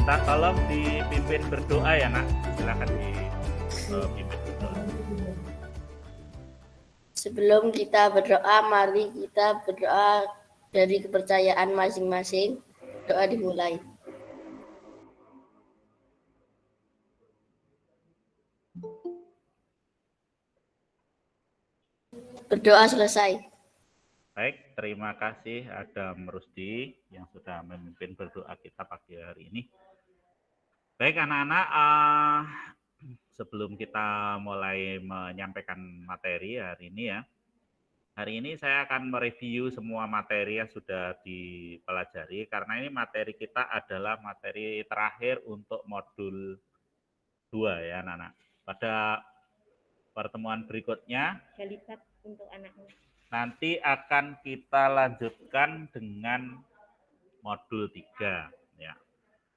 Minta tolong dipimpin berdoa ya nak. Silakan dipimpin berdoa. Sebelum kita berdoa, mari kita berdoa dari kepercayaan masing-masing. Doa dimulai. Berdoa selesai. Baik, terima kasih Adam Rusdi yang sudah memimpin berdoa kita pagi hari ini. Baik anak-anak, sebelum kita mulai menyampaikan materi hari ini ya, hari ini saya akan mereview semua materi yang sudah dipelajari karena ini materi kita adalah materi terakhir untuk modul 2 ya anak-anak. Pada pertemuan berikutnya nanti akan kita lanjutkan dengan modul 3 ya.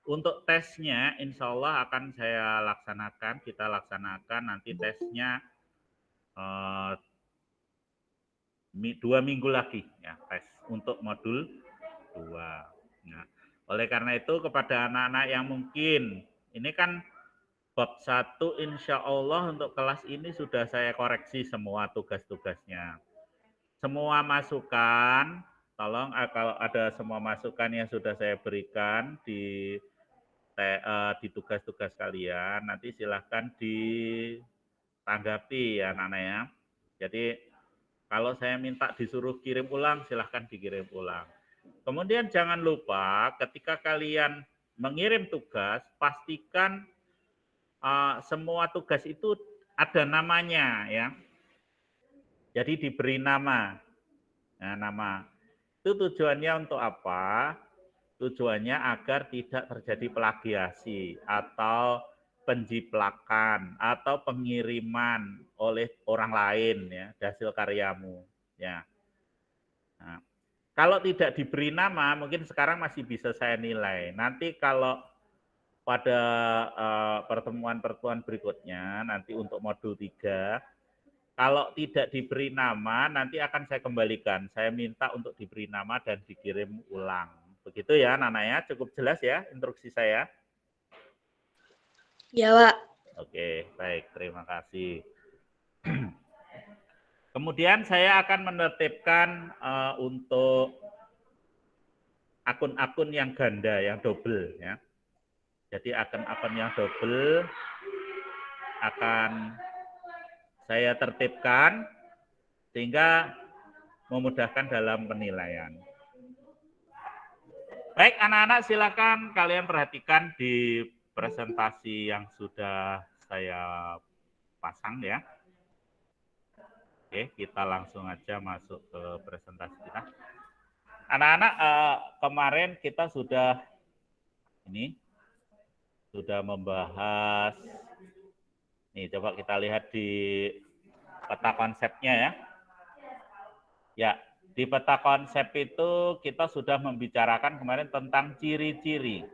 Untuk tesnya insya Allah akan saya laksanakan, kita laksanakan nanti tesnya 2 minggu lagi ya, tes untuk modul 2. Nah, oleh karena itu kepada anak-anak yang mungkin ini kan bab 1 insya Allah untuk kelas ini sudah saya koreksi semua tugas-tugasnya. Semua masukan, tolong kalau ada semua masukan yang sudah saya berikan di tugas-tugas kalian, nanti silahkan ditanggapi ya anak-anak ya. Jadi kalau saya minta disuruh kirim ulang, silahkan dikirim ulang. Kemudian jangan lupa ketika kalian mengirim tugas, pastikan semua tugas itu ada namanya ya. Jadi diberi nama. Nah, nama. Itu tujuannya untuk apa? Tujuannya agar tidak terjadi plagiasi atau penjiplakan atau pengiriman oleh orang lain ya hasil karyamu ya. Nah, kalau tidak diberi nama mungkin sekarang masih bisa saya nilai. Nanti kalau pada pertemuan-pertemuan berikutnya nanti untuk modul 3 kalau tidak diberi nama, nanti akan saya kembalikan. Saya minta untuk diberi nama dan dikirim ulang. Begitu ya, Nana ya. Cukup jelas ya instruksi saya? Ya, Pak. Oke, baik. Terima kasih. Kemudian saya akan menertibkan untuk akun-akun yang ganda, yang double ya. Jadi akun-akun yang double akan saya tertibkan sehingga memudahkan dalam penilaian. Baik, anak-anak silakan kalian perhatikan di presentasi yang sudah saya pasang ya. Oke, kita langsung aja masuk ke presentasi kita. Anak-anak, kemarin kita sudah membahas. Nih, coba kita lihat di peta konsepnya ya. Ya, di peta konsep itu kita sudah membicarakan kemarin tentang ciri-ciri.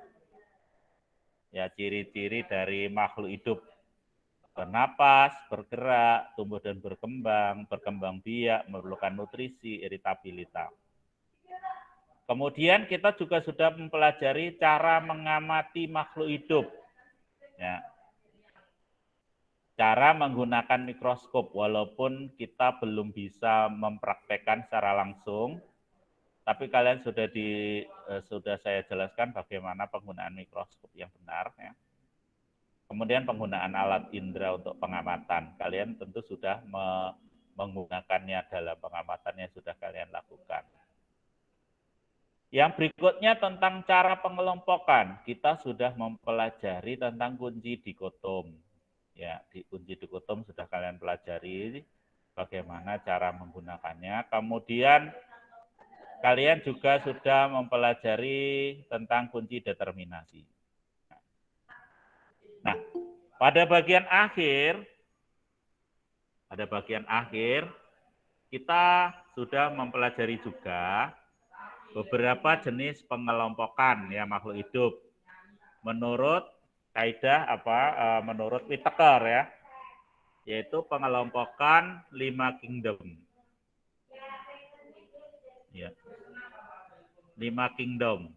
Ya, ciri-ciri dari makhluk hidup. Bernapas, bergerak, tumbuh dan berkembang, berkembang biak, memerlukan nutrisi, iritabilitas. Kemudian kita juga sudah mempelajari cara mengamati makhluk hidup. Ya. Cara menggunakan mikroskop, walaupun kita belum bisa mempraktekkan secara langsung, tapi kalian sudah saya jelaskan bagaimana penggunaan mikroskop yang benar. Ya. Kemudian penggunaan alat indera untuk pengamatan. Kalian tentu sudah menggunakannya dalam pengamatan yang sudah kalian lakukan. Yang berikutnya tentang cara pengelompokan. Kita sudah mempelajari tentang kunci dikotom. Ya, di kunci dikotom sudah kalian pelajari bagaimana cara menggunakannya. Kemudian kalian juga sudah mempelajari tentang kunci determinasi. Nah, pada bagian akhir kita sudah mempelajari juga beberapa jenis pengelompokan ya makhluk hidup menurut kaidah menurut Whittaker ya, yaitu pengelompokan 5 kingdom. Ya. 5 kingdom.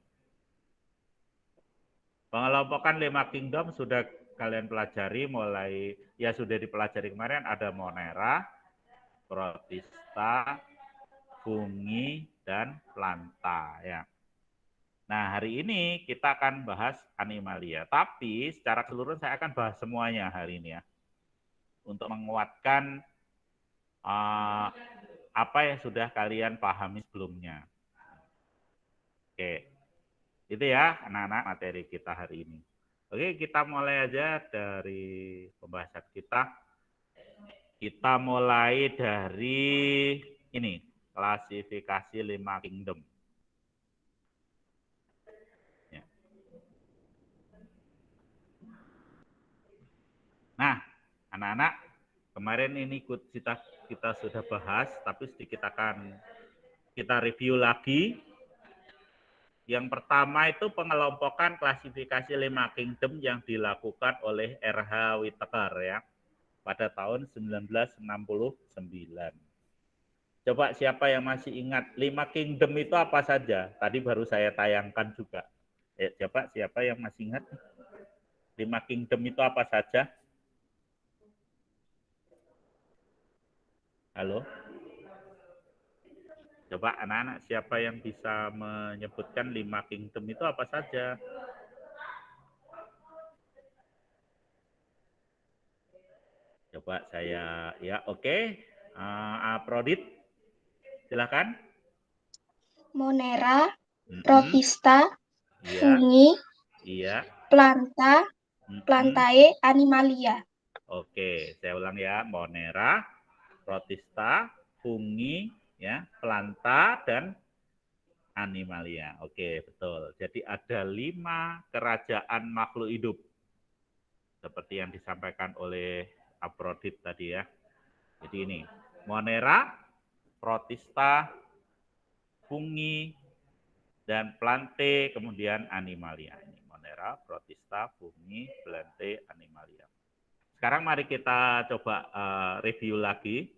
Pengelompokan 5 kingdom sudah kalian pelajari, mulai ya sudah dipelajari kemarin, ada Monera, Protista, Fungi, dan Planta ya. Nah, hari ini kita akan bahas Animalia, tapi secara keseluruhan saya akan bahas semuanya hari ini ya. Untuk menguatkan apa yang sudah kalian pahami sebelumnya. Oke, itu ya anak-anak materi kita hari ini. Oke, kita mulai aja dari pembahasan kita. Kita mulai dari ini, klasifikasi 5 kingdom. Ya. Nah, anak-anak, kemarin ini kita sudah bahas, tapi sedikit akan kita review lagi. Yang pertama itu pengelompokan klasifikasi 5 kingdom yang dilakukan oleh R.H. Whittaker ya pada tahun 1969. Coba siapa yang masih ingat 5 kingdom itu apa saja? Tadi baru saya tayangkan juga. Coba siapa yang masih ingat 5 kingdom itu apa saja? Halo? Coba anak-anak siapa yang bisa menyebutkan 5 kingdom itu apa saja? Coba saya ya oke. Prodit silakan. Monera, Protista, Iya. Fungi, Iya. Planta, Plantae, Animalia. Oke, saya ulang ya. Monera, Protista, Fungi, ya, Planta, dan Animalia. Oke, betul. Jadi ada 5 kerajaan makhluk hidup. Seperti yang disampaikan oleh Aprodit tadi ya. Jadi ini, Monera, Protista, Fungi, dan Plante, kemudian Animalia. Ini Monera, Protista, Fungi, Plante, Animalia. Sekarang mari kita coba review lagi.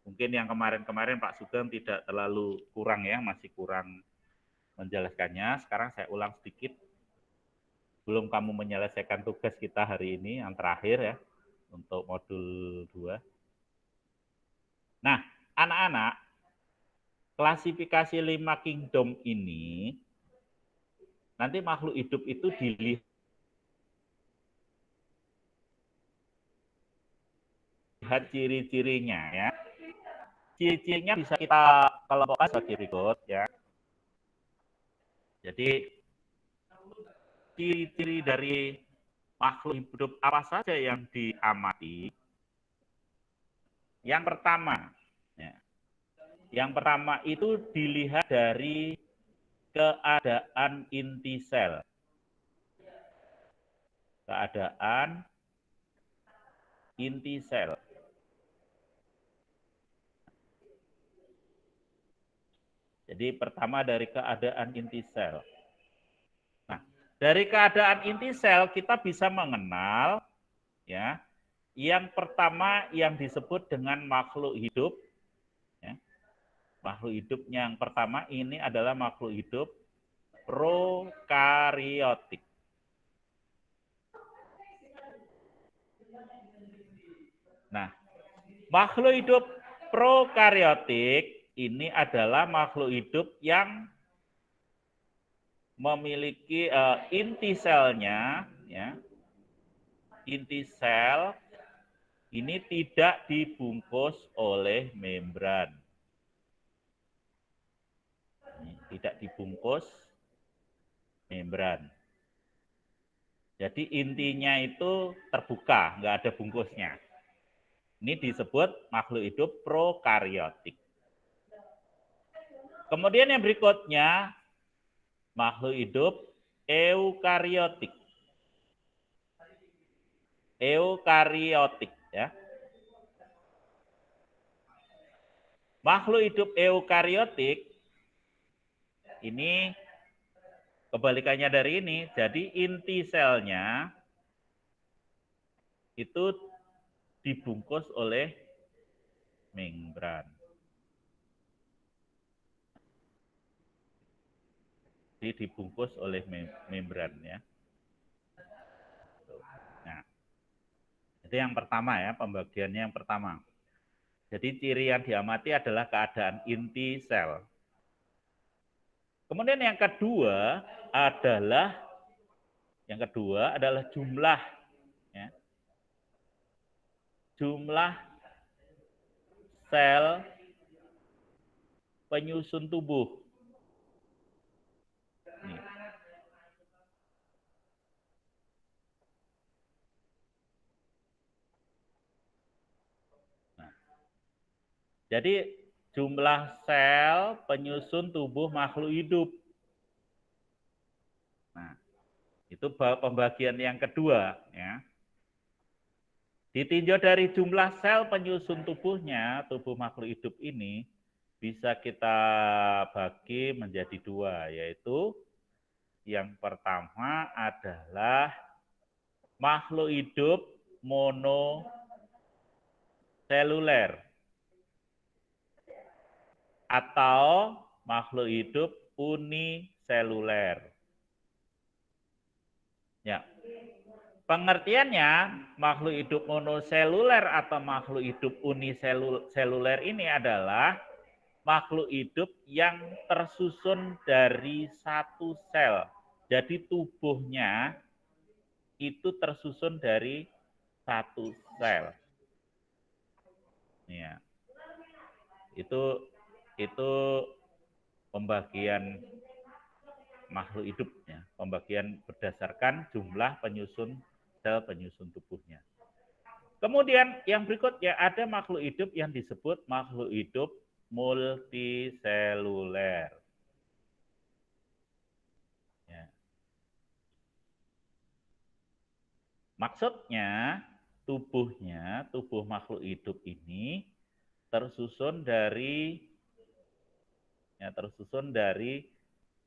Mungkin yang kemarin-kemarin Pak Sugeng tidak terlalu kurang ya, masih kurang menjelaskannya. Sekarang saya ulang sedikit. Belum kamu menyelesaikan tugas kita hari ini, yang terakhir ya, untuk modul 2. Nah, anak-anak, klasifikasi 5 kingdom ini, nanti makhluk hidup itu dilihat ciri-cirinya ya. Ciri-cirinya bisa kita kelompokkan sebagai berikut ya. Jadi ciri-ciri dari makhluk hidup apa saja yang diamati. Yang pertama, ya, yang pertama itu dilihat dari keadaan inti sel. Keadaan inti sel. Jadi pertama dari keadaan inti sel. Nah, dari keadaan inti sel kita bisa mengenal ya. Yang pertama yang disebut dengan makhluk hidup ya. Makhluk hidup yang pertama ini adalah makhluk hidup prokariotik. Nah, makhluk hidup prokariotik ini adalah makhluk hidup yang memiliki inti selnya, ya, inti sel ini tidak dibungkus oleh membran, tidak dibungkus membran. Jadi intinya itu terbuka, nggak ada bungkusnya. Ini disebut makhluk hidup prokariotik. Kemudian yang berikutnya, makhluk hidup eukariotik. Eukariotik ya. Makhluk hidup eukariotik ini kebalikannya dari ini. Jadi inti selnya itu dibungkus oleh membran. Dibungkus oleh membran ya. Itu yang pertama ya, pembagiannya yang pertama. Jadi ciri yang diamati adalah keadaan inti sel. Kemudian yang kedua adalah jumlah, ya. Jumlah sel penyusun tubuh. Nih. Nah, jadi jumlah sel penyusun tubuh makhluk hidup. Nah, itu pembagian yang kedua, ya. Ditinjau dari jumlah sel penyusun tubuhnya, tubuh makhluk hidup ini bisa kita bagi menjadi dua, yaitu yang pertama adalah makhluk hidup monoseluler atau makhluk hidup uniseluler. Ya. Pengertiannya, makhluk hidup monoseluler atau makhluk hidup uniseluler ini adalah makhluk hidup yang tersusun dari satu sel. Jadi tubuhnya itu tersusun dari satu sel. Ya. Itu pembagian makhluk hidup, ya. Pembagian berdasarkan jumlah penyusun sel penyusun tubuhnya. Kemudian yang berikutnya ada makhluk hidup yang disebut makhluk hidup multiseluler. Ya. Maksudnya tubuh makhluk hidup ini tersusun dari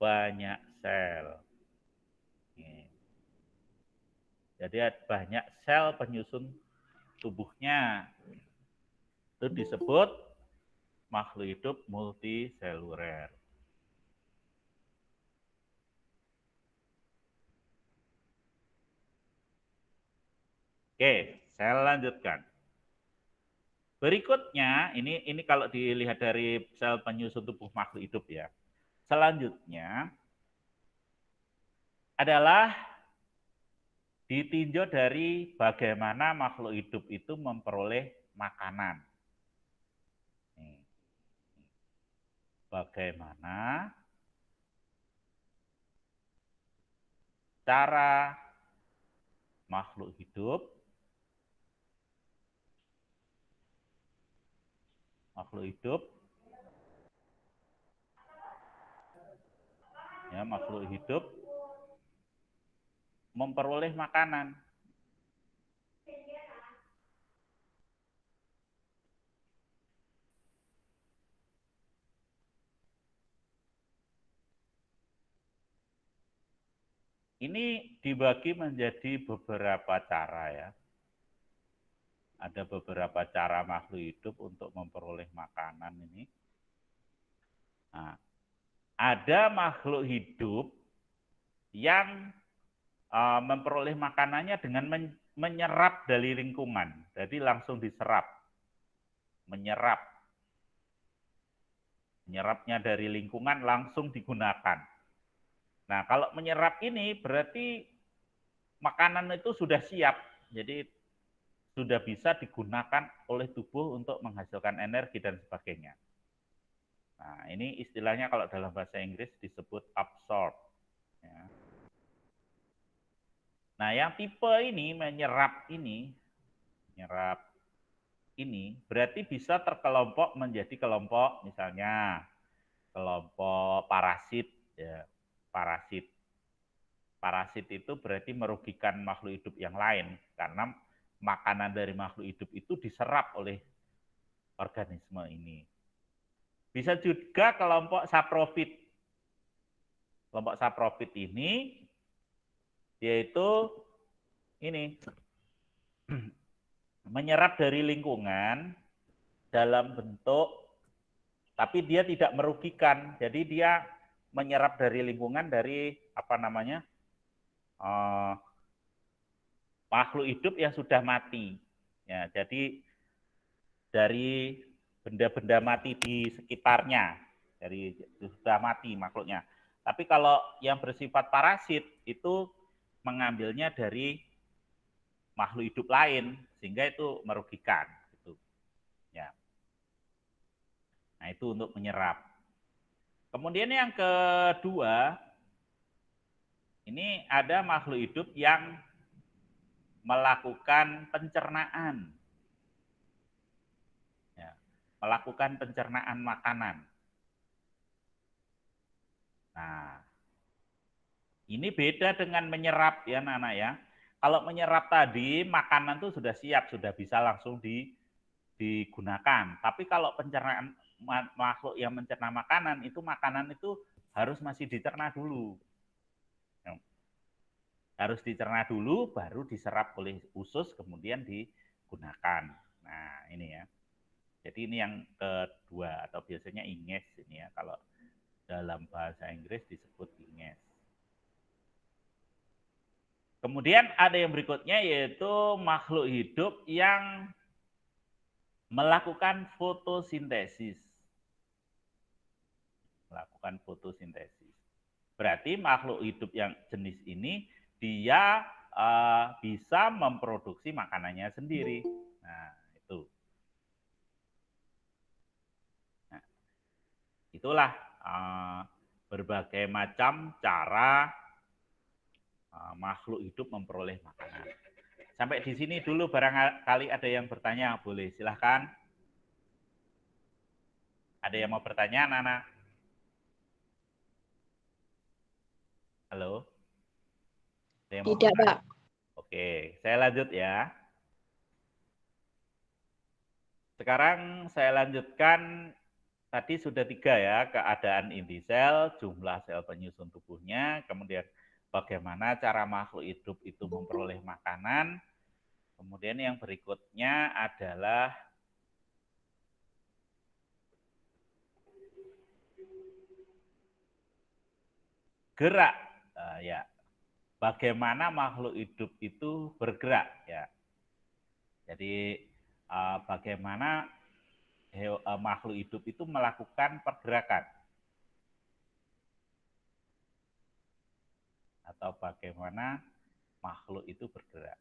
banyak sel. Jadi banyak sel penyusun tubuhnya. Itu disebut makhluk hidup multiseluler. Oke, saya lanjutkan. Berikutnya, ini kalau dilihat dari sel penyusun tubuh makhluk hidup ya. Selanjutnya adalah ditinjau dari bagaimana makhluk hidup itu memperoleh makanan. Bagaimana cara makhluk hidup memperoleh makanan. Ini dibagi menjadi beberapa cara ya. Ada beberapa cara makhluk hidup untuk memperoleh makanan ini. Nah, ada makhluk hidup yang memperoleh makanannya dengan menyerap dari lingkungan. Jadi langsung diserap. Menyerapnya dari lingkungan langsung digunakan. Nah, kalau menyerap ini berarti makanan itu sudah siap. Jadi sudah bisa digunakan oleh tubuh untuk menghasilkan energi dan sebagainya. Nah, ini istilahnya kalau dalam bahasa Inggris disebut absorb. Ya. Nah, yang tipe ini menyerap ini berarti bisa terkelompok menjadi kelompok, misalnya kelompok parasit. Ya, Parasit itu berarti merugikan makhluk hidup yang lain karena makanan dari makhluk hidup itu diserap oleh organisme ini. Bisa juga kelompok saprofit. Kelompok saprofit ini yaitu ini menyerap dari lingkungan dalam bentuk, tapi dia tidak merugikan. Jadi dia menyerap dari lingkungan dari makhluk hidup yang sudah mati. Ya, jadi dari benda-benda mati di sekitarnya, dari sudah mati makhluknya. Tapi kalau yang bersifat parasit itu mengambilnya dari makhluk hidup lain, sehingga itu merugikan. Gitu. Ya. Nah, itu untuk menyerap. Kemudian yang kedua, ini ada makhluk hidup yang melakukan pencernaan. Ya, melakukan pencernaan makanan. Nah, ini beda dengan menyerap ya Nana ya. Kalau menyerap tadi makanan itu sudah siap, sudah bisa langsung digunakan. Tapi kalau pencernaan makhluk yang mencerna makanan itu harus masih dicerna dulu. Harus dicerna dulu baru diserap oleh usus kemudian digunakan. Nah, ini ya. Jadi ini yang kedua atau biasanya inges ini ya kalau dalam bahasa Inggris disebut inges. Kemudian ada yang berikutnya yaitu makhluk hidup yang melakukan fotosintesis. Melakukan fotosintesis. Berarti makhluk hidup yang jenis ini dia bisa memproduksi makanannya sendiri. Nah, itu. Nah, itulah berbagai macam cara makhluk hidup memperoleh makanan. Sampai di sini dulu barangkali ada yang bertanya, boleh silahkan. Ada yang mau bertanya, Nana? Halo? Ada yang mau Tidak, bertanya? Pak. Oke, saya lanjut ya. Sekarang saya lanjutkan, tadi sudah 3 ya, keadaan inti sel, jumlah sel penyusun tubuhnya, kemudian bagaimana cara makhluk hidup itu memperoleh makanan, kemudian yang berikutnya adalah gerak, ya, bagaimana makhluk hidup itu bergerak, ya. Jadi bagaimana makhluk hidup itu melakukan pergerakan atau bagaimana makhluk itu bergerak.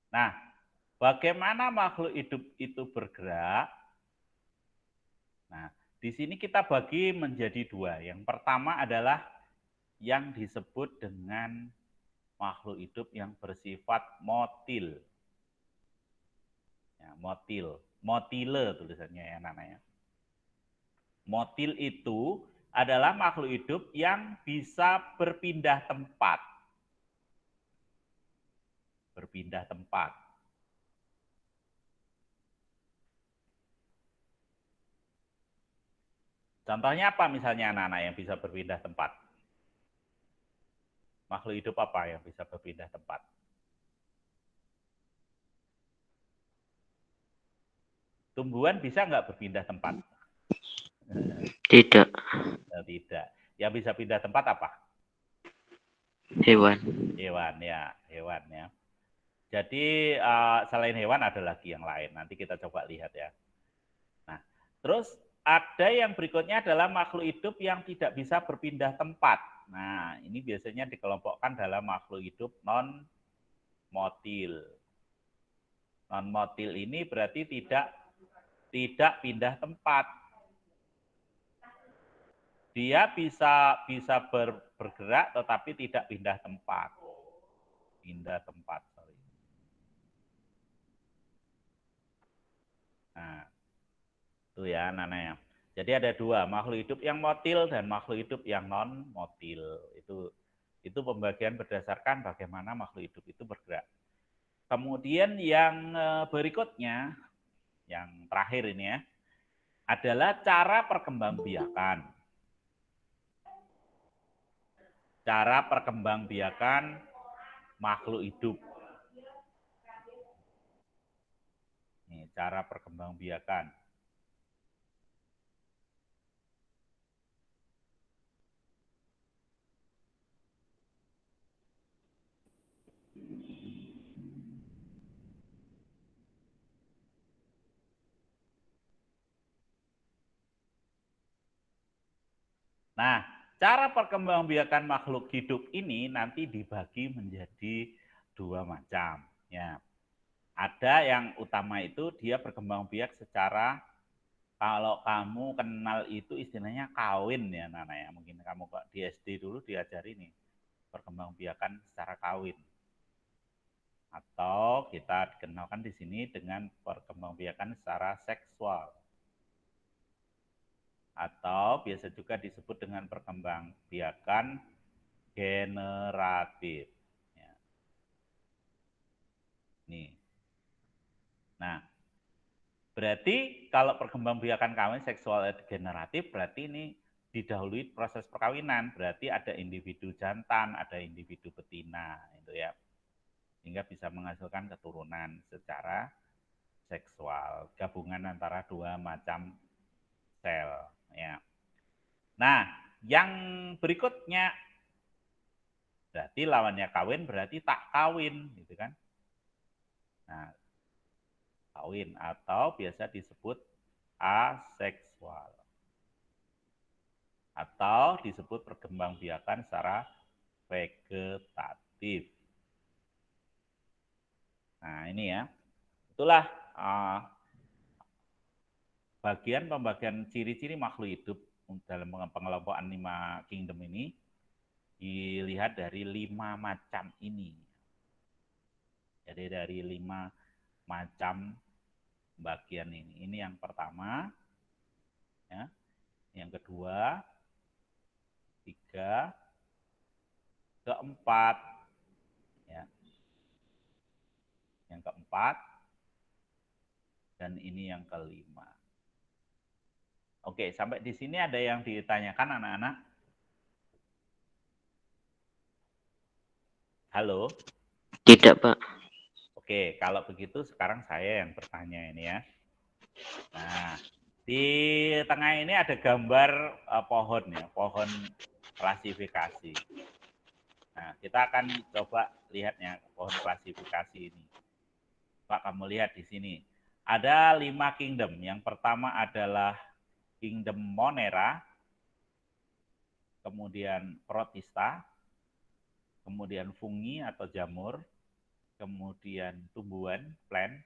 Nah, bagaimana makhluk hidup itu bergerak? Nah, di sini kita bagi menjadi 2. Yang pertama adalah yang disebut dengan makhluk hidup yang bersifat motil. Ya, motil, motile tulisannya ya namanya. Motil itu adalah makhluk hidup yang bisa berpindah tempat. Berpindah tempat. Contohnya apa misalnya anak-anak yang bisa berpindah tempat? Makhluk hidup apa yang bisa berpindah tempat? Tumbuhan bisa nggak berpindah tempat? Tidak. Tidak. Yang bisa pindah tempat apa? Hewan. Hewan ya, hewan ya. Jadi selain hewan ada lagi yang lain. Nanti kita coba lihat ya. Nah, terus ada yang berikutnya adalah makhluk hidup yang tidak bisa berpindah tempat. Nah, ini biasanya dikelompokkan dalam makhluk hidup non-motil. Non-motil ini berarti tidak pindah tempat. Dia bisa bergerak tetapi tidak pindah tempat. Pindah tempat, sorry. Nah, itu ya Nana ya. Jadi ada 2, makhluk hidup yang motil dan makhluk hidup yang non-motil. Itu pembagian berdasarkan bagaimana makhluk hidup itu bergerak. Kemudian yang berikutnya, yang terakhir ini ya, adalah cara perkembangbiakan. Cara perkembangbiakan makhluk hidup. Nih, cara perkembangbiakan. Nah, cara perkembangbiakan makhluk hidup ini nanti dibagi menjadi dua macam. Ya. Ada yang utama itu dia berkembang biak secara, kalau kamu kenal itu istilahnya kawin ya Nana ya. Mungkin kamu kok di SD dulu diajari nih perkembangbiakan secara kawin. Atau kita dikenalkan di sini dengan perkembangbiakan secara seksual. Atau biasa juga disebut dengan perkembangbiakan generatif. Ya. Nih. Nah, berarti kalau perkembangbiakan kawin seksual generatif berarti ini didahului proses perkawinan. Berarti ada individu jantan, ada individu betina, itu ya. Sehingga bisa menghasilkan keturunan secara seksual, gabungan antara dua macam sel, ya. Nah, yang berikutnya berarti lawannya kawin berarti tak kawin, gitu kan? Nah, kawin atau biasa disebut aseksual atau disebut perkembangbiakan secara vegetatif. Nah, ini ya. Itulah bagian pembagian ciri-ciri makhluk hidup dalam pengelompokan 5 kingdom ini dilihat dari 5 macam ini. Jadi dari 5 macam bagian ini. Ini yang pertama, ya. Yang kedua, 3, keempat, ya. Yang keempat, dan ini yang kelima. Oke, sampai di sini ada yang ditanyakan anak-anak? Halo? Tidak, Pak. Oke, kalau begitu sekarang saya yang bertanya ini ya. Nah, di tengah ini ada gambar pohon ya, pohon klasifikasi. Nah, kita akan coba lihatnya pohon klasifikasi ini. Pak, kamu lihat di sini. Ada 5 kingdom. Yang pertama adalah kingdom Monera, kemudian Protista, kemudian fungi atau jamur, kemudian tumbuhan, plant,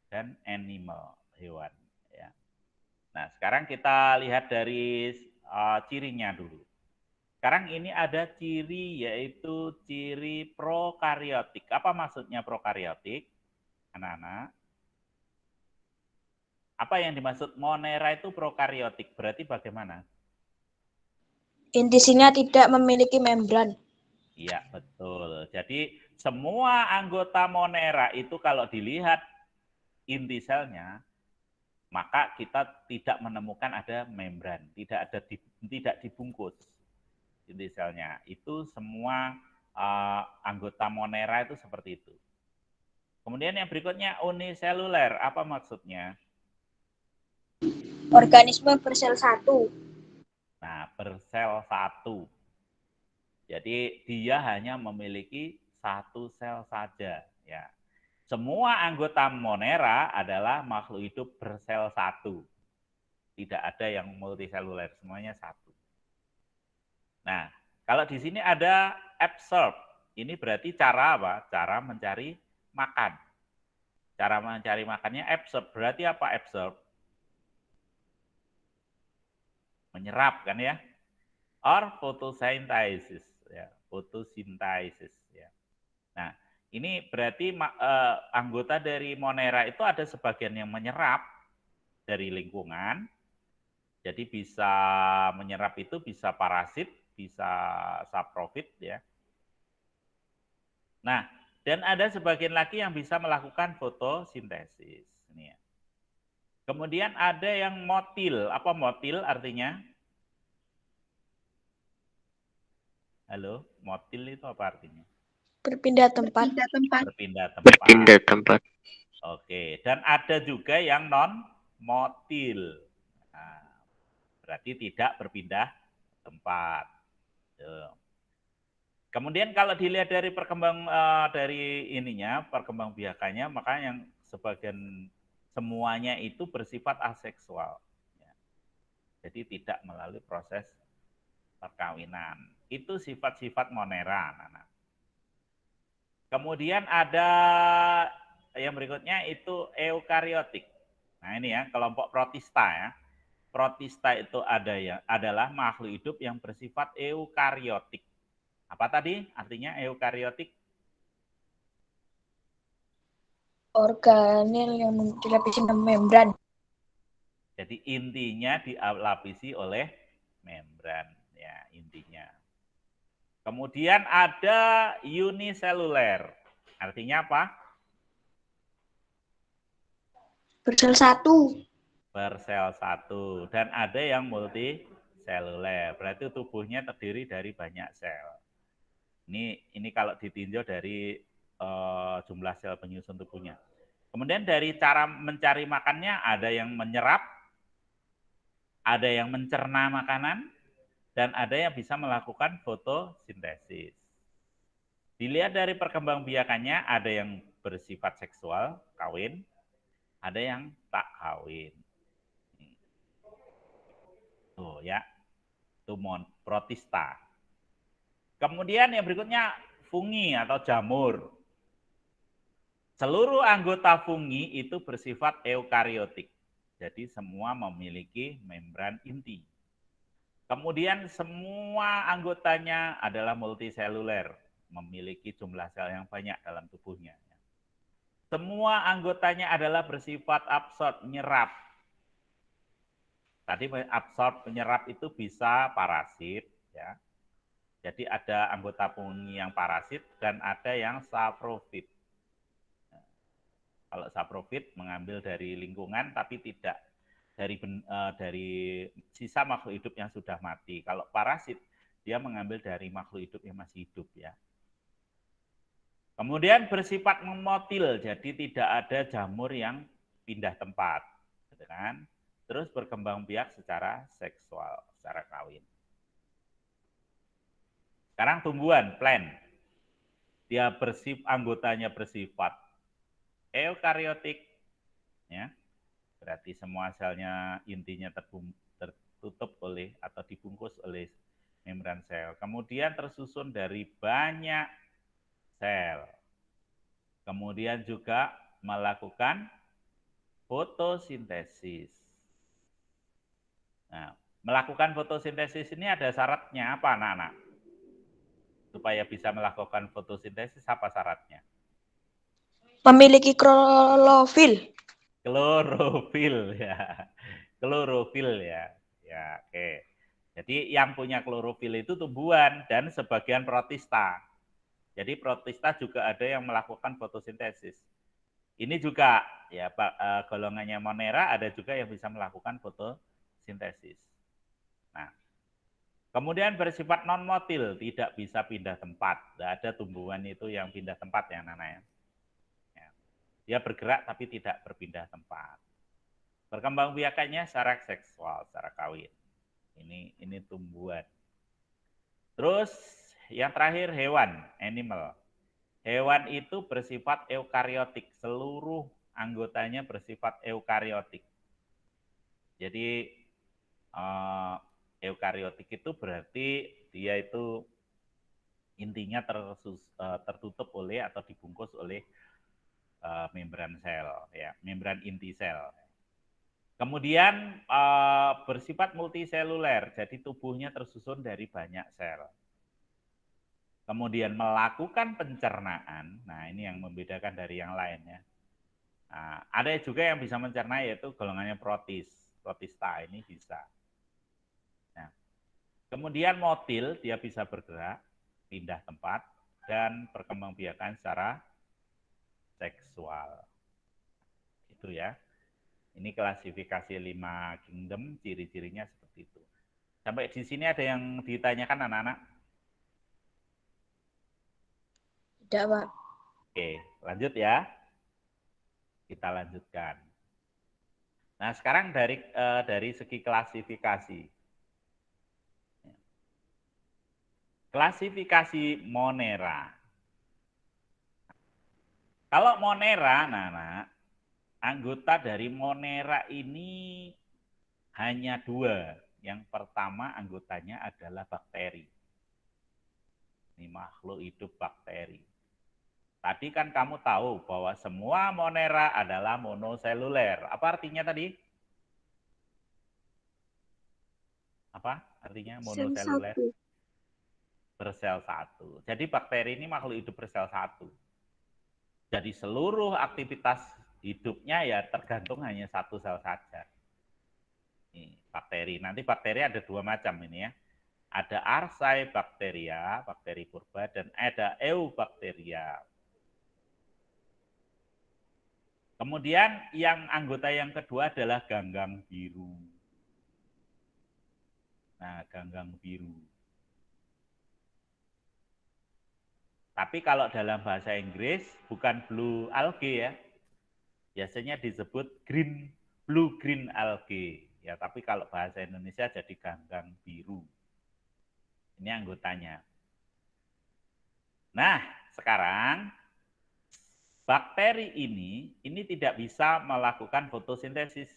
dan animal, hewan. Ya. Nah, sekarang kita lihat dari cirinya dulu. Sekarang ini ada ciri yaitu ciri prokariotik. Apa maksudnya prokariotik? Anak-anak. Apa yang dimaksud Monera itu prokariotik? Berarti bagaimana? Intisinya tidak memiliki membran. Iya, betul. Jadi semua anggota Monera itu kalau dilihat inti selnya, maka kita tidak menemukan ada membran, tidak dibungkus inti selnya. Itu semua anggota Monera itu seperti itu. Kemudian yang berikutnya uniseluler, apa maksudnya? Organisme bersel satu. Nah, bersel satu. Jadi dia hanya memiliki satu sel saja. Ya. Semua anggota Monera adalah makhluk hidup bersel satu. Tidak ada yang multiseluler, semuanya satu. Nah, kalau di sini ada absorb, ini berarti cara apa? Cara mencari makan. Cara mencari makannya absorb. Berarti apa absorb? Menyerap kan ya? Or photosynthesis, ya, fotosintesis ya. Nah, ini berarti anggota dari Monera itu ada sebagian yang menyerap dari lingkungan. Jadi bisa menyerap itu bisa parasit, bisa saprofit ya. Nah, dan ada sebagian lagi yang bisa melakukan fotosintesis. Ini ya. Kemudian ada yang motil. Apa motil artinya? Halo, motil itu apa artinya? Berpindah tempat. Berpindah tempat. Berpindah tempat. Oke, dan ada juga yang non-motil. Nah, berarti tidak berpindah tempat. Tuh. Kemudian kalau dilihat dari dari perkembangbiakannya, maka yang sebagian semuanya itu bersifat aseksual. Ya. Jadi tidak melalui proses perkawinan. Itu sifat-sifat monera, anak-anak. Kemudian ada yang berikutnya itu eukariotik. Nah ini ya kelompok protista ya. Protista itu adalah makhluk hidup yang bersifat eukariotik. Apa tadi artinya eukariotik? Organel yang dilapisi membran. Jadi intinya dilapisi oleh membran ya intinya. Kemudian ada uniseluler. Artinya apa? Bersel satu. Bersel satu. Dan ada yang multiseluler. Berarti tubuhnya terdiri dari banyak sel. Ini kalau ditinjau dari jumlah sel penyusun tubuhnya. Kemudian dari cara mencari makannya ada yang menyerap, ada yang mencerna makanan, dan ada yang bisa melakukan fotosintesis. Dilihat dari perkembangbiakannya, ada yang bersifat seksual, kawin, ada yang tak kawin. Tuh ya, itu protista. Kemudian yang berikutnya fungi atau jamur. Seluruh anggota fungi itu bersifat eukariotik. Jadi semua memiliki membran inti. Kemudian semua anggotanya adalah multiseluler, memiliki jumlah sel yang banyak dalam tubuhnya. Semua anggotanya adalah bersifat absorb, menyerap. Tadi absorb, menyerap itu bisa parasit, ya. Jadi ada anggota fungi yang parasit dan ada yang saprofit. Kalau saprofit mengambil dari lingkungan tapi tidak dari sisa makhluk hidup yang sudah mati. Kalau parasit dia mengambil dari makhluk hidup yang masih hidup ya. Kemudian bersifat memotil, jadi tidak ada jamur yang pindah tempat, gitu kan? Terus berkembang biak secara seksual, secara kawin. Sekarang tumbuhan, plant. Dia anggotanya bersifat eukariotik, ya. Berarti semua selnya intinya tertutup oleh atau dibungkus oleh membran sel. Kemudian tersusun dari banyak sel. Kemudian juga melakukan fotosintesis. Nah, melakukan fotosintesis ini ada syaratnya apa, anak-anak? Supaya bisa melakukan fotosintesis apa syaratnya? Memiliki klorofil. Klorofil ya. Klorofil ya. Ya, oke. Jadi yang punya klorofil itu tumbuhan dan sebagian protista. Jadi protista juga ada yang melakukan fotosintesis. Ini juga ya Pak, golongannya Monera ada juga yang bisa melakukan fotosintesis. Nah, kemudian bersifat non-motil, tidak bisa pindah tempat. Tidak ada tumbuhan itu yang pindah tempat ya Nana ya. Dia bergerak tapi tidak berpindah tempat. Perkembangbiakannya secara seksual, secara kawin. Ini tumbuhan. Terus yang terakhir hewan, animal. Hewan itu bersifat eukariotik. Seluruh anggotanya bersifat eukariotik. Jadi eukariotik itu berarti dia itu intinya tertutup oleh atau dibungkus oleh membran sel, ya, membran inti sel. Kemudian bersifat multiseluler, jadi tubuhnya tersusun dari banyak sel. Kemudian melakukan pencernaan, nah ini yang membedakan dari yang lain ya. Nah, ada juga yang bisa mencerna yaitu golongannya protista ini bisa. Nah, kemudian motil dia bisa bergerak, pindah tempat, dan perkembangbiakan secara seksual. Itu ya. Ini klasifikasi 5 kingdom, ciri-cirinya seperti itu. Sampai di sini ada yang ditanyakan anak-anak? Tidak, Pak. Oke, lanjut ya. Kita lanjutkan. Nah, sekarang dari segi klasifikasi. Klasifikasi Monera. Kalau Monera, Nana, anggota dari Monera ini hanya dua. Yang pertama anggotanya adalah bakteri. Ini makhluk hidup bakteri. Tadi kan kamu tahu bahwa semua Monera adalah monoseluler. Apa artinya tadi? Apa artinya monoseluler? Bersel satu. Jadi bakteri ini makhluk hidup bersel satu. Jadi seluruh aktivitas hidupnya ya tergantung hanya satu sel saja. Ini bakteri. Nanti bakteri ada dua macam ini ya. Ada Archaebacteria, bakteri purba, dan ada Eubacteria. Kemudian yang anggota yang kedua adalah ganggang biru. Nah, ganggang biru. Tapi kalau dalam bahasa Inggris bukan blue algae ya. Biasanya disebut blue green algae. Ya, tapi kalau bahasa Indonesia jadi ganggang biru. Ini anggotanya. Nah, sekarang bakteri ini tidak bisa melakukan fotosintesis.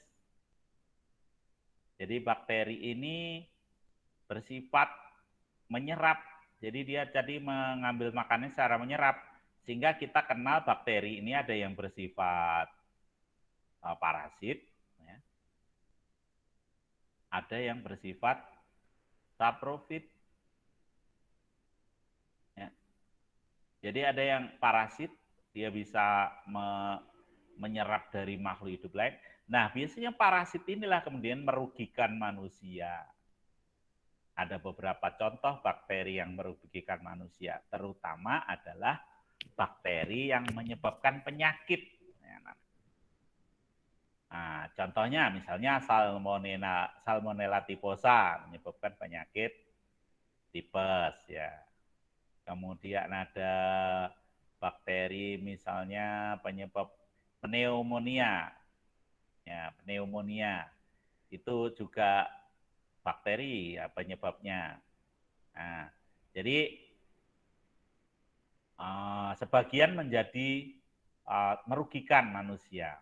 Jadi bakteri ini bersifat menyerap. Jadi dia jadi mengambil makanan secara menyerap. Sehingga kita kenal bakteri ini ada yang bersifat parasit, ya. Ada yang bersifat saprofit. Ya. Jadi ada yang parasit, dia bisa menyerap dari makhluk hidup lain. Nah, biasanya parasit inilah kemudian merugikan manusia. Ada beberapa contoh bakteri yang merugikan manusia, terutama adalah bakteri yang menyebabkan penyakit. Nah, contohnya misalnya Salmonella typhosa menyebabkan penyakit tipes ya. Kemudian ada bakteri misalnya penyebab pneumonia. Ya, pneumonia itu juga bakteri ya penyebabnya. Nah, jadi sebagian menjadi merugikan manusia.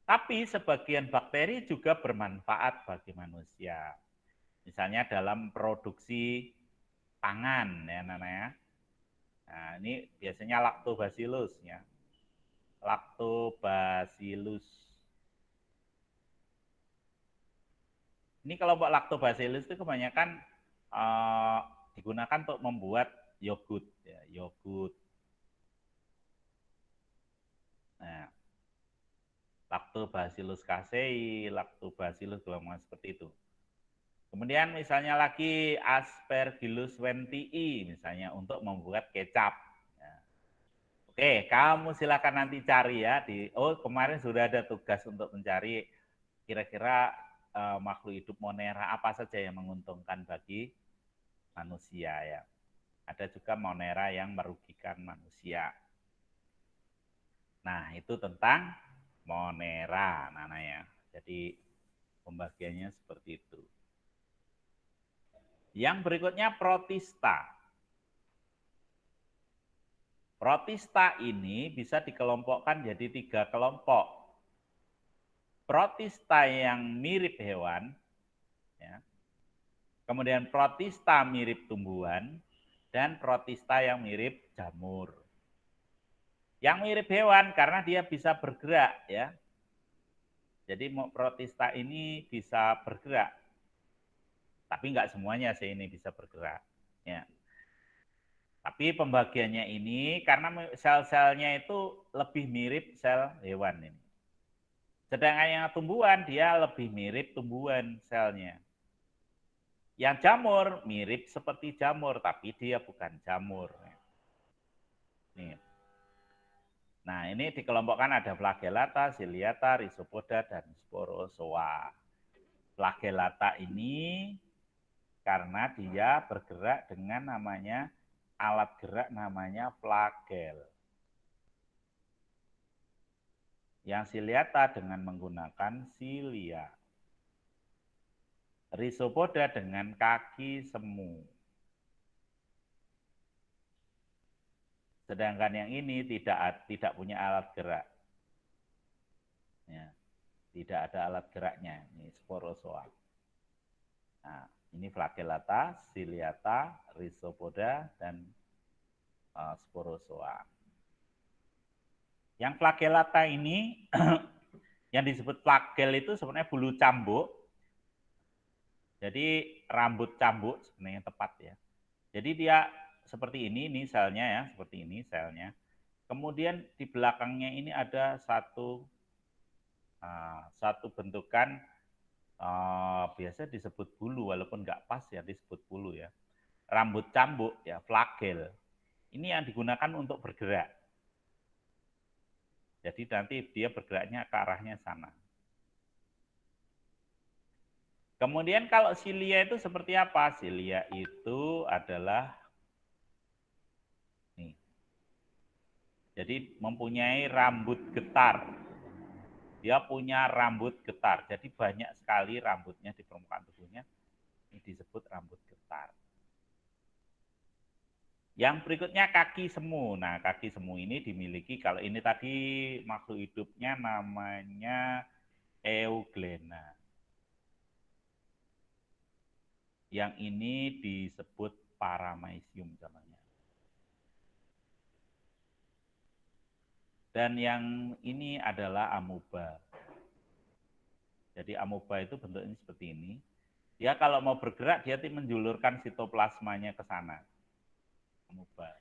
Tapi sebagian bakteri juga bermanfaat bagi manusia. Misalnya dalam produksi pangan ya Nana ya. Nah, ini biasanya lactobacillus ya. Lactobacillus. Ini kelompok lactobacillus itu kebanyakan digunakan untuk membuat yogurt ya, yogurt. Nah, Lactobacillus casei, Lactobacillus golongan seperti itu. Kemudian misalnya lagi Aspergillus wentii misalnya untuk membuat kecap. Ya. Oke, kamu silakan nanti cari ya kemarin sudah ada tugas untuk mencari kira-kira makhluk hidup Monera apa saja yang menguntungkan bagi manusia ya. Ada juga Monera yang merugikan manusia. Nah, itu tentang Monera Nana ya. Jadi pembagiannya seperti itu. Yang berikutnya protista. Protista ini bisa dikelompokkan jadi 3 kelompok. Protista yang mirip hewan, ya. Kemudian protista mirip tumbuhan, dan protista yang mirip jamur. Yang mirip hewan karena dia bisa bergerak ya. Jadi protista ini bisa bergerak. Tapi enggak semuanya sih ini bisa bergerak ya. Tapi pembagiannya ini karena sel-selnya itu lebih mirip sel hewan ini. Sedangkan yang tumbuhan dia lebih mirip tumbuhan selnya. Yang jamur mirip seperti jamur tapi dia bukan jamur. Nih. Nah, ini dikelompokkan ada flagellata, ciliata, rhizopoda, dan sporozoa. Flagellata ini karena dia bergerak dengan namanya alat gerak namanya flagel. Yang ciliata dengan menggunakan silia. Rhizopoda dengan kaki semu. Sedangkan yang ini tidak punya alat gerak. Ya, tidak ada alat geraknya. Ini sporozoa. Nah, ini flagellata, ciliata, rhizopoda, dan sporozoa. Yang flagellata ini, yang disebut flagel itu sebenarnya bulu cambuk. Jadi rambut cambuk sebenarnya tepat ya. Jadi dia seperti ini selnya ya, seperti ini selnya. Kemudian di belakangnya ini ada satu bentukan biasa disebut bulu, walaupun nggak pas ya disebut bulu ya. Rambut cambuk ya, flagel. Ini yang digunakan untuk bergerak. Jadi nanti dia bergeraknya ke arahnya sana. Kemudian kalau silia itu seperti apa? Silia itu adalah nih. Jadi mempunyai rambut getar. Dia punya rambut getar. Jadi banyak sekali rambutnya di permukaan tubuhnya. Ini disebut rambut getar. Yang berikutnya kaki semu. Nah, kaki semu ini dimiliki, kalau ini tadi makhluk hidupnya namanya Euglena. Yang ini disebut Paramecium contohnya. Dan yang ini adalah amoeba. Jadi amoeba itu bentuknya seperti ini. Dia kalau mau bergerak, dia menjulurkan sitoplasmanya ke sana. Amoeba.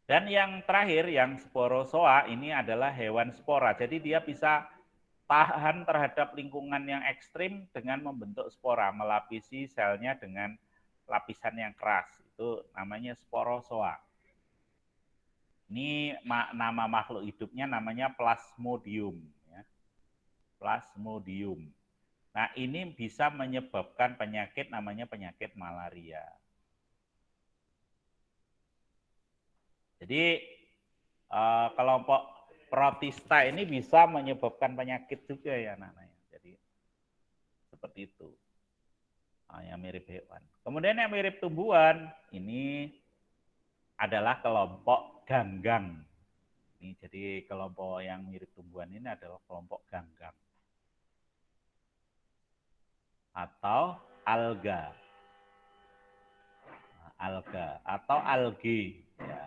Dan yang terakhir, yang sporozoa, ini adalah hewan spora. Jadi dia bisa tahan terhadap lingkungan yang ekstrim dengan membentuk spora, melapisi selnya dengan lapisan yang keras. Itu namanya sporozoa. Ini nama makhluk hidupnya namanya Plasmodium. Ya. Plasmodium. Nah, ini bisa menyebabkan penyakit namanya penyakit malaria. Jadi kelompok protista ini bisa menyebabkan penyakit juga ya anak-anaknya. Jadi seperti itu. Yang mirip hewan. Kemudian yang mirip tumbuhan ini adalah kelompok ganggang. Ini jadi kelompok yang mirip tumbuhan ini adalah kelompok ganggang atau alga. Alga atau algae. Ya.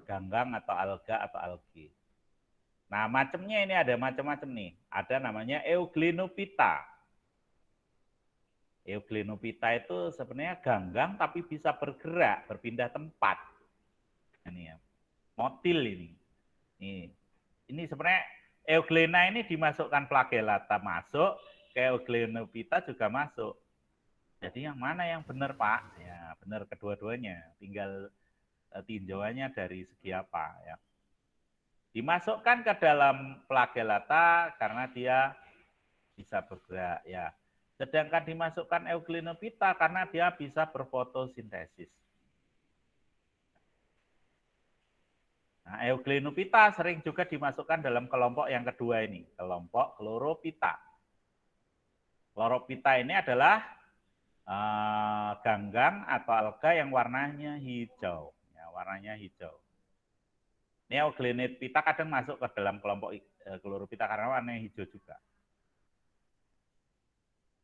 Ganggang atau alga atau algae. Nah, macamnya ini ada macam-macam nih. Ada namanya Euglenophyta. Euglenophyta itu sebenarnya ganggang tapi bisa bergerak, berpindah tempat. Ini ya. Motil ini. Ini sebenarnya Euglena ini dimasukkan flagellata masuk, ke Euglenophyta juga masuk. Jadi yang mana yang benar, Pak? Ya, benar kedua-duanya. Tinggal tinjauannya dari segi apa ya. Dimasukkan ke dalam flagellata karena dia bisa bergerak ya. Sedangkan dimasukkan Euglenophyta karena dia bisa berfotosintesis. Nah, Euglenophyta sering juga dimasukkan dalam kelompok yang kedua ini, kelompok Chlorophyta. Chlorophyta ini adalah ganggang atau alga yang warnanya hijau. Ya, warnanya hijau. Ini Euglenophyta kadang masuk ke dalam kelompok Chlorophyta karena warnanya hijau juga.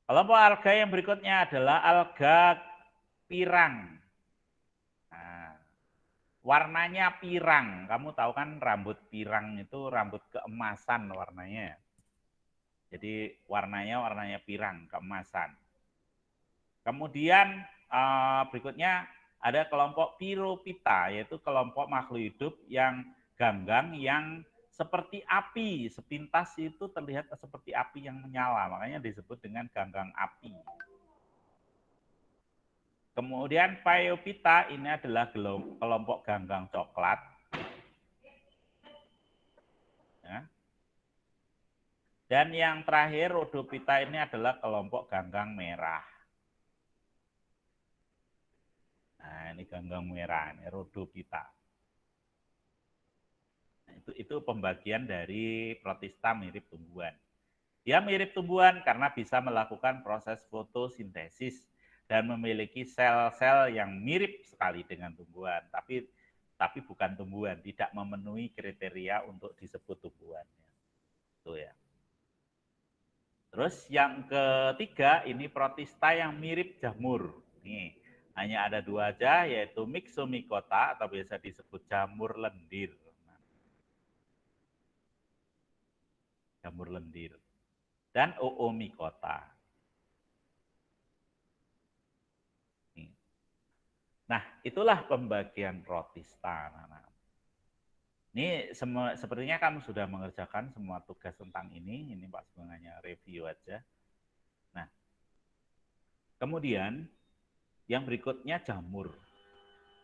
Kelompok alga yang berikutnya adalah alga pirang. Nah, warnanya pirang. Kamu tahu kan rambut pirang itu rambut keemasan warnanya. Jadi warnanya pirang, keemasan. Kemudian berikutnya ada kelompok Pyrophyta, yaitu kelompok makhluk hidup yang ganggang yang seperti api, sepintas itu terlihat seperti api yang menyala, makanya disebut dengan ganggang api. Kemudian Phaeophyta ini adalah kelompok ganggang coklat. Ya. Dan yang terakhir Rhodophyta ini adalah kelompok ganggang merah. Nah, ini ganggang merah, ini Rhodophyta. Nah, itu pembagian dari protista mirip tumbuhan. Dia mirip tumbuhan karena bisa melakukan proses fotosintesis dan memiliki sel-sel yang mirip sekali dengan tumbuhan, tapi bukan tumbuhan, tidak memenuhi kriteria untuk disebut tumbuhan. Itu ya. Terus yang ketiga ini protista yang mirip jamur. Nih, hanya ada dua aja, yaitu Myxomycota atau biasa disebut jamur lendir. Jamur lendir. Dan Oomycota. Nah, itulah pembagian protista. Ini sepertinya kamu sudah mengerjakan semua tugas tentang ini. Ini Pak Sugeng hanya review aja. Nah, kemudian yang berikutnya jamur.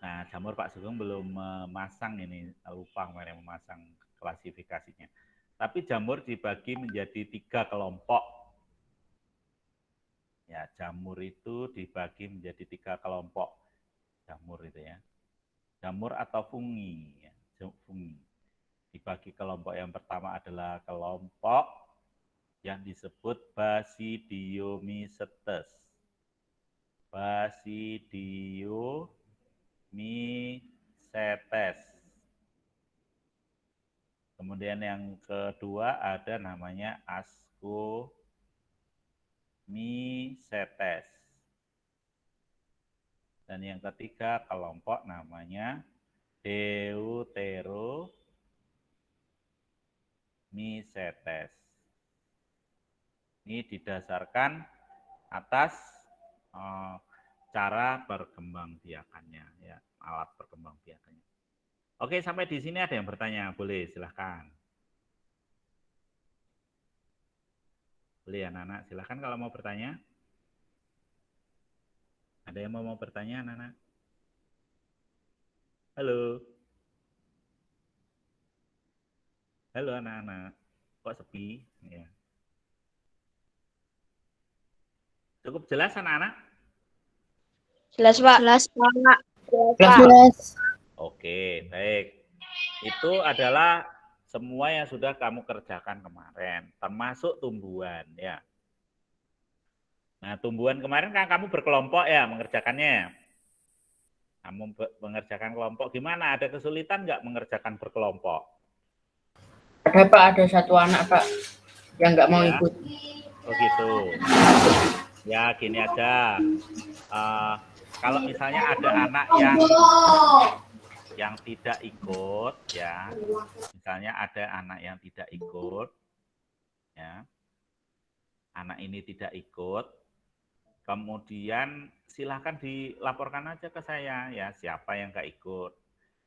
Nah, jamur Pak Sugeng belum memasang ini, lupa kemarin memasang klasifikasinya. Tapi jamur dibagi menjadi 3 kelompok. Ya, jamur itu dibagi menjadi 3 kelompok. Jamur itu ya. Jamur atau fungi. Ya, fungi. Dibagi kelompok yang pertama adalah kelompok yang disebut Basidiomycetes. Basidiomycetes. Kemudian yang kedua ada namanya Ascomycetes. Dan yang ketiga kelompok namanya Deuteromycetes. Ini didasarkan atas cara perkembangbiakannya, ya, alat perkembangbiakannya. Oke, sampai di sini ada yang bertanya, boleh silahkan. Boleh anak-anak, silahkan kalau mau bertanya. Ada yang mau bertanya, anak-anak? Halo. Halo anak-anak. Kok sepi? Ya. Cukup jelas anak-anak? Jelas, Pak. Jelas, Pak. Jelas. Oke, baik. Itu adalah semua yang sudah kamu kerjakan kemarin, termasuk tumbuhan ya. Nah, tumbuhan kemarin kan kamu berkelompok ya mengerjakannya. Kamu mengerjakan kelompok gimana? Ada kesulitan nggak mengerjakan berkelompok? Ada Pak, ada satu anak Pak yang nggak mau Ya. ikut. Oh gitu. Ya gini aja. Kalau misalnya ada anak yang tidak ikut, ya. Misalnya ada anak yang tidak ikut, ya. Anak ini tidak ikut. Kemudian silahkan dilaporkan aja ke saya ya siapa yang nggak ikut.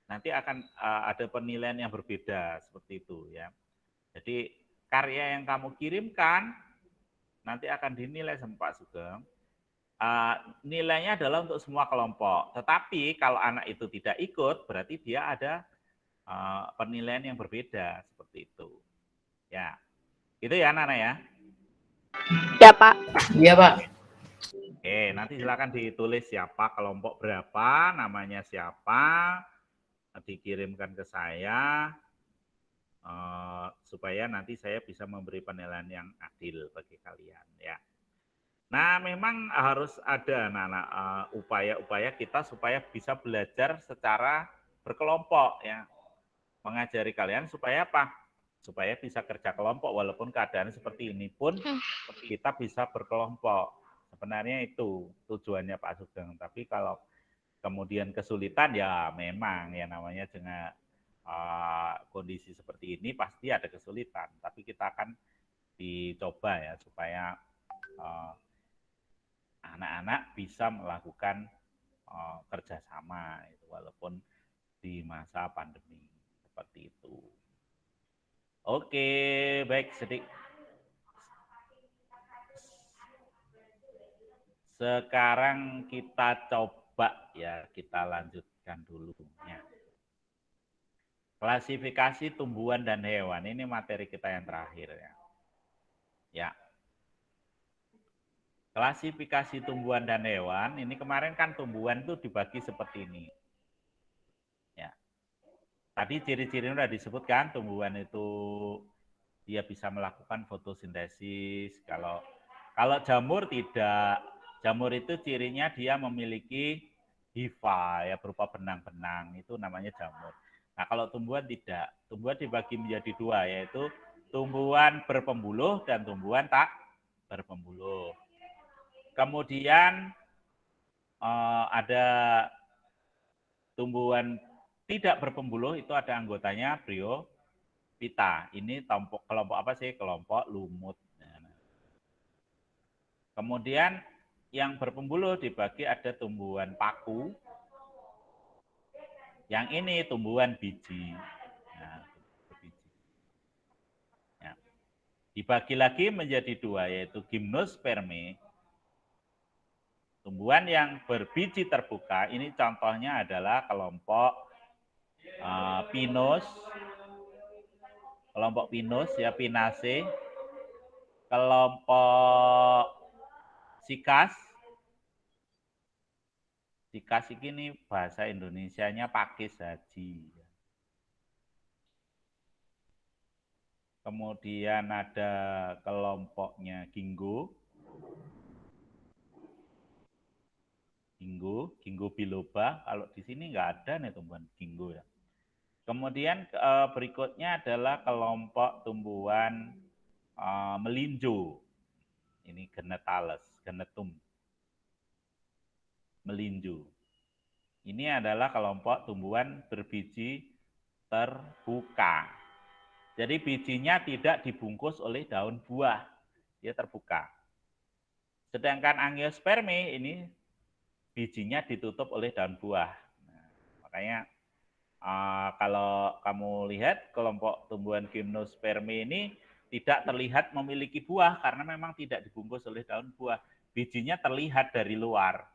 Nanti akan ada penilaian yang berbeda seperti itu ya. Jadi karya yang kamu kirimkan nanti akan dinilai sama Pak Sugeng. Nilainya adalah untuk semua kelompok. Tetapi kalau anak itu tidak ikut berarti dia ada penilaian yang berbeda seperti itu. Ya, itu ya Nana ya. Ya, Pak. Iya Pak. Oke, nanti silakan ditulis siapa kelompok berapa, namanya siapa, dikirimkan ke saya supaya nanti saya bisa memberi penilaian yang adil bagi kalian ya. Nah, memang harus ada upaya-upaya kita supaya bisa belajar secara berkelompok ya. Mengajari kalian supaya apa? Supaya bisa kerja kelompok walaupun keadaan seperti ini pun kita bisa berkelompok. Sebenarnya itu tujuannya Pak Sugeng. Tapi kalau kemudian kesulitan ya memang ya namanya dengan kondisi seperti ini pasti ada kesulitan. Tapi kita akan dicoba ya supaya anak-anak bisa melakukan kerjasama itu walaupun di masa pandemi seperti itu. Oke, baik sedikit. Sekarang kita coba ya, kita lanjutkan dulu ya. Klasifikasi tumbuhan dan hewan, ini materi kita yang terakhir ya. Ya. klasifikasi tumbuhan dan hewan, ini kemarin kan tumbuhan itu dibagi seperti ini. Ya. Tadi ciri-cirinya sudah disebutkan, tumbuhan itu dia bisa melakukan fotosintesis. Kalau jamur tidak. Jamur itu cirinya dia memiliki hifa ya berupa benang-benang, itu namanya jamur. Nah, kalau tumbuhan tidak. Tumbuhan dibagi menjadi dua, yaitu tumbuhan berpembuluh dan tumbuhan tak berpembuluh. Kemudian ada tumbuhan tidak berpembuluh, itu ada anggotanya bryophyta. Ini kelompok apa sih? Kelompok lumut. Kemudian yang berpembuluh dibagi ada tumbuhan paku. Yang ini tumbuhan biji. Nah, biji. Ya. Dibagi lagi menjadi dua, yaitu gimnosperme. Tumbuhan yang berbiji terbuka, ini contohnya adalah kelompok pinus, kelompok pinus ya, Pinaceae, kelompok sikas. Sikas ini bahasa Indonesianya pakis haji. Kemudian ada kelompoknya ginkgo. Ginkgo biloba. Kalau di sini nggak ada nih tumbuhan ginkgo ya. Kemudian berikutnya adalah kelompok tumbuhan melinjo. Ini genetales, genetum. Melinjo. Ini adalah kelompok tumbuhan berbiji terbuka. Jadi bijinya tidak dibungkus oleh daun buah, dia terbuka. Sedangkan angiosperme ini bijinya ditutup oleh daun buah. Nah, makanya kalau kamu lihat kelompok tumbuhan gimnosperme ini tidak terlihat memiliki buah karena memang tidak dibungkus oleh daun buah. Bijinya terlihat dari luar.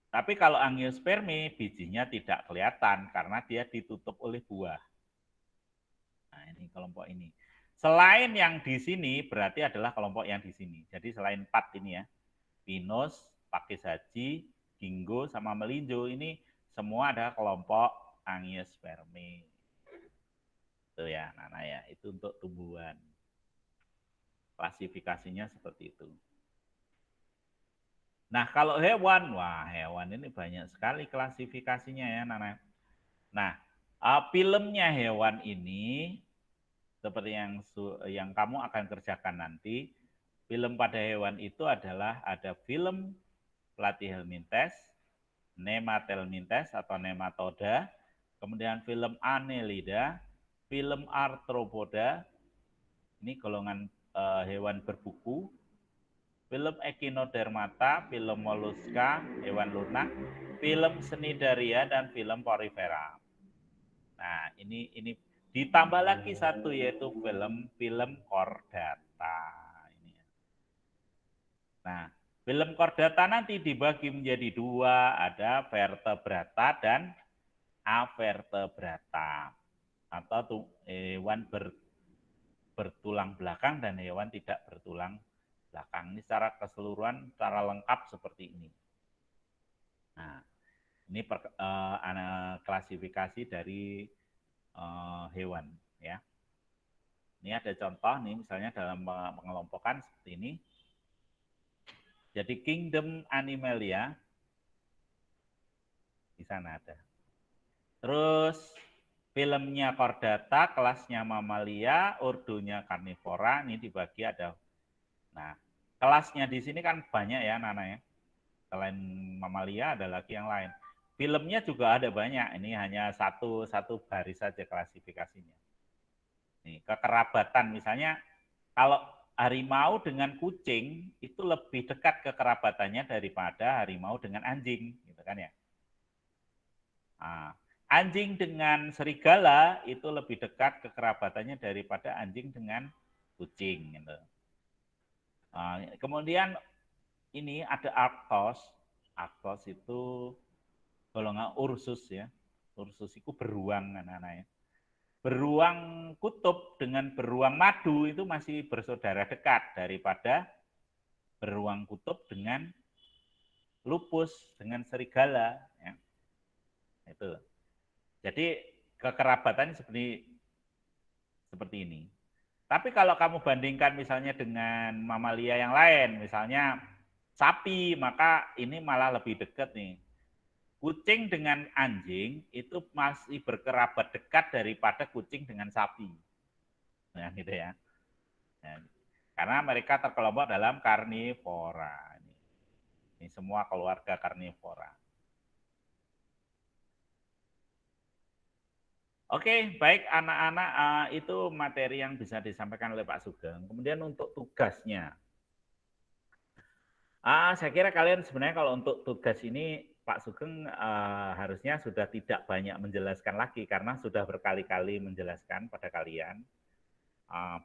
Tapi kalau angiosperme bijinya tidak kelihatan karena dia ditutup oleh buah. Nah, ini kelompok ini. Selain yang di sini berarti adalah kelompok yang di sini. Jadi selain 4 ini ya. Pinus, pakis haji, ginkgo sama melinjo ini semua ada kelompok angiosperme. Itu ya, Nana ya. Itu untuk tumbuhan. Klasifikasinya seperti itu. Nah, kalau hewan, wah hewan ini banyak sekali klasifikasinya ya, Nana. Nah, filmnya hewan ini seperti yang kamu akan kerjakan nanti, film pada hewan itu adalah ada film Platyhelminthes, Nemathelminthes atau nematoda, kemudian film Annelida, film Arthropoda, ini golongan hewan berbuku, film Echinodermata, film Mollusca, hewan lunak, film Cnidaria, dan film Porifera. Nah, ini ditambah lagi satu yaitu film chordata. Nah, film chordata nanti dibagi menjadi dua, ada vertebrata dan avertebrata. Atau hewan bertulang belakang dan hewan tidak bertulang belakang. Ini secara keseluruhan, secara lengkap seperti ini. Nah, ini klasifikasi dari hewan ya. Ini ada contoh nih misalnya dalam pengelompokan seperti ini. Jadi kingdom Animalia di sana ada. Terus filmnya Chordata, kelasnya Mammalia, ordonya Carnivora, ini dibagi ada. Nah, kelasnya di sini kan banyak ya Nana ya. Selain Mammalia ada lagi yang lain. Filmnya juga ada banyak, ini hanya satu baris saja klasifikasinya. Nih, kekerabatan misalnya kalau harimau dengan kucing itu lebih dekat kekerabatannya daripada harimau dengan anjing, gitu kan ya. Nah, anjing dengan serigala itu lebih dekat kekerabatannya daripada anjing dengan kucing, gitu. Nah, kemudian ini ada Arctos. Arctos itu golongan Ursus ya. Ursus itu beruang anak-anak ya. Beruang kutub dengan beruang madu itu masih bersaudara dekat daripada beruang kutub dengan lupus, dengan serigala. Ya. Itu. Jadi kekerabatannya seperti ini. Tapi kalau kamu bandingkan misalnya dengan mamalia yang lain, misalnya sapi, maka ini malah lebih dekat nih. Kucing dengan anjing itu masih berkerabat dekat daripada kucing dengan sapi. Nah, gitu ya. Nah, karena mereka terkelompok dalam karnivora. Ini semua keluarga karnivora. Oke, baik anak-anak, itu materi yang bisa disampaikan oleh Pak Sugeng. Kemudian untuk tugasnya. Saya kira kalian sebenarnya kalau untuk tugas ini Pak Sugeng harusnya sudah tidak banyak menjelaskan lagi karena sudah berkali-kali menjelaskan pada kalian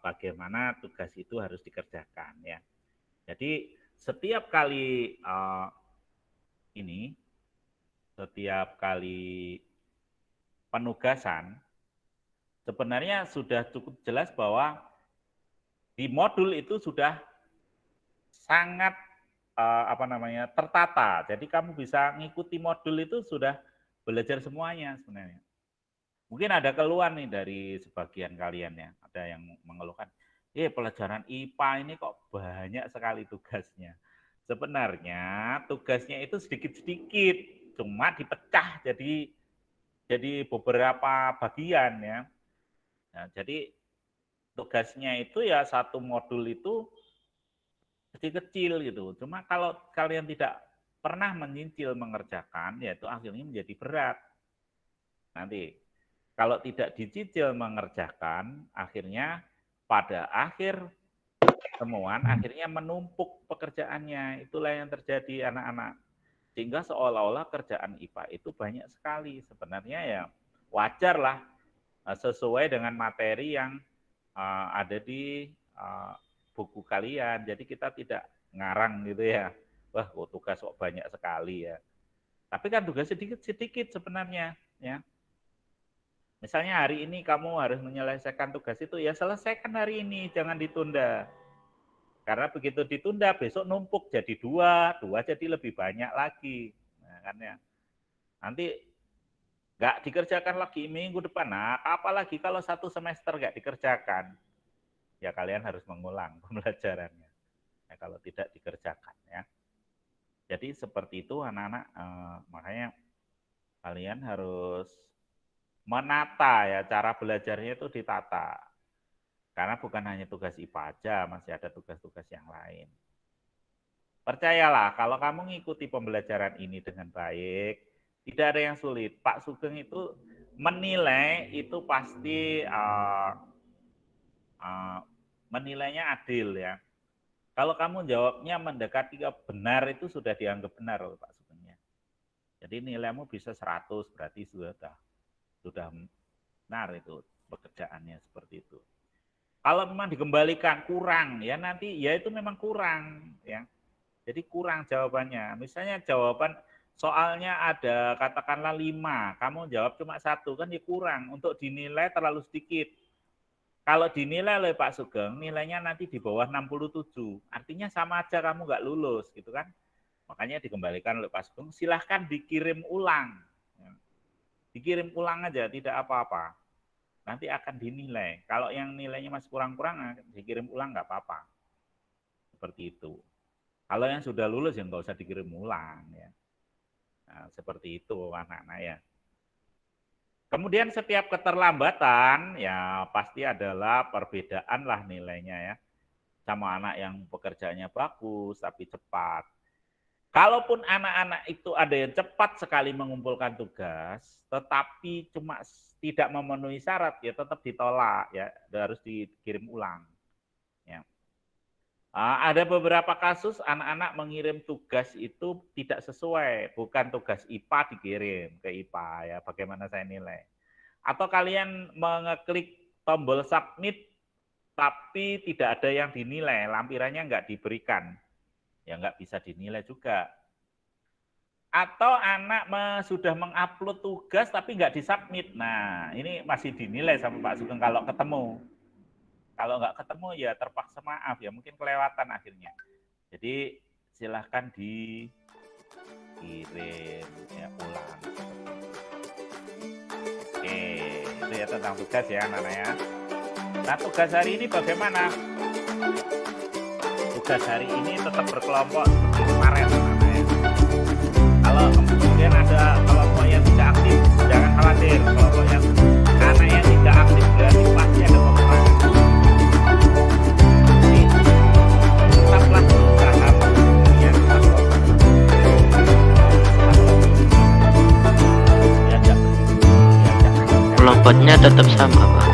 bagaimana tugas itu harus dikerjakan ya. Jadi setiap kali setiap kali penugasan sebenarnya sudah cukup jelas bahwa di modul itu sudah sangat tertata. Jadi kamu bisa ngikuti modul itu sudah belajar semuanya sebenarnya. Mungkin ada keluhan nih dari sebagian kalian ya, ada yang mengeluhkan, pelajaran IPA ini kok banyak sekali tugasnya. Sebenarnya tugasnya itu sedikit-sedikit, cuma dipecah jadi beberapa bagian ya. Nah, jadi tugasnya itu ya satu modul itu kecil-kecil gitu. Cuma kalau kalian tidak pernah menyicil mengerjakan, ya itu akhirnya menjadi berat. Nanti kalau tidak dicicil mengerjakan, akhirnya pada akhir temuan akhirnya menumpuk pekerjaannya. Itulah yang terjadi anak-anak. Sehingga seolah-olah kerjaan IPA itu banyak sekali. Sebenarnya ya wajar lah sesuai dengan materi yang ada di buku kalian. Jadi kita tidak ngarang gitu ya. Wah, tugas kok banyak sekali ya. Tapi kan tugas sedikit-sedikit sebenarnya ya. Misalnya hari ini kamu harus menyelesaikan tugas itu, ya selesaikan hari ini, jangan ditunda. Karena begitu ditunda, besok numpuk jadi dua jadi lebih banyak lagi. Nah, kan ya. Nanti nggak dikerjakan lagi minggu depan. Nah, apalagi kalau satu semester nggak dikerjakan, ya kalian harus mengulang pembelajarannya. Ya, kalau tidak dikerjakan ya. Jadi seperti itu anak-anak, makanya kalian harus menata ya, cara belajarnya itu ditata. Karena bukan hanya tugas IPA aja, masih ada tugas-tugas yang lain. Percayalah, kalau kamu mengikuti pembelajaran ini dengan baik, tidak ada yang sulit. Pak Sugeng itu menilai itu pasti menilainya adil ya. Kalau kamu jawabnya mendekati benar itu sudah dianggap benar oleh Pak Sugengnya. Jadi nilaimu bisa 100 berarti sudah benar itu pekerjaannya seperti itu. Kalau memang dikembalikan kurang ya nanti ya itu memang kurang ya. Jadi kurang jawabannya. Misalnya jawaban soalnya ada katakanlah 5, kamu jawab cuma 1 kan ya kurang. Untuk dinilai terlalu sedikit. Kalau dinilai oleh Pak Sugeng, nilainya nanti di bawah 67. Artinya sama aja kamu nggak lulus gitu kan. Makanya dikembalikan oleh Pak Sugeng, silahkan dikirim ulang. Dikirim ulang aja, tidak apa-apa. Nanti akan dinilai. Kalau yang nilainya masih kurang-kurang, dikirim ulang nggak apa-apa. Seperti itu. Kalau yang sudah lulus ya nggak usah dikirim ulang ya. Nah, seperti itu anak-anak ya. Kemudian setiap keterlambatan ya pasti adalah perbedaan lah nilainya ya. Sama anak yang pekerjaannya bagus tapi cepat. Kalaupun anak-anak itu ada yang cepat sekali mengumpulkan tugas, tetapi cuma tidak memenuhi syarat ya tetap ditolak ya, harus dikirim ulang. Ya. Ada beberapa kasus anak-anak mengirim tugas itu tidak sesuai, bukan tugas IPA dikirim ke IPA ya, bagaimana saya nilai. Atau kalian mengeklik tombol submit tapi tidak ada yang dinilai, lampirannya nggak diberikan, ya nggak bisa dinilai juga. Atau anak sudah mengupload tugas tapi nggak disubmit, nah ini masih dinilai sama Pak Sugeng kalau ketemu. Kalau nggak ketemu ya terpaksa maaf ya, mungkin kelewatan akhirnya. Jadi silahkan dikirim ya ulang. Oke, itu ya tentang tugas ya anak-anak ya. Nah, tugas hari ini bagaimana? Tugas hari ini tetap berkelompok seperti kemarin anak-anak ya. Kalau kemudian ada kelompok yang tidak aktif, jangan khawatir. Kelompok yang anak yang tidak aktif berarti pasti ada pengurangan. Jadi tetaplah berusaha kemudian Kelompoknya tetap sama, Pak.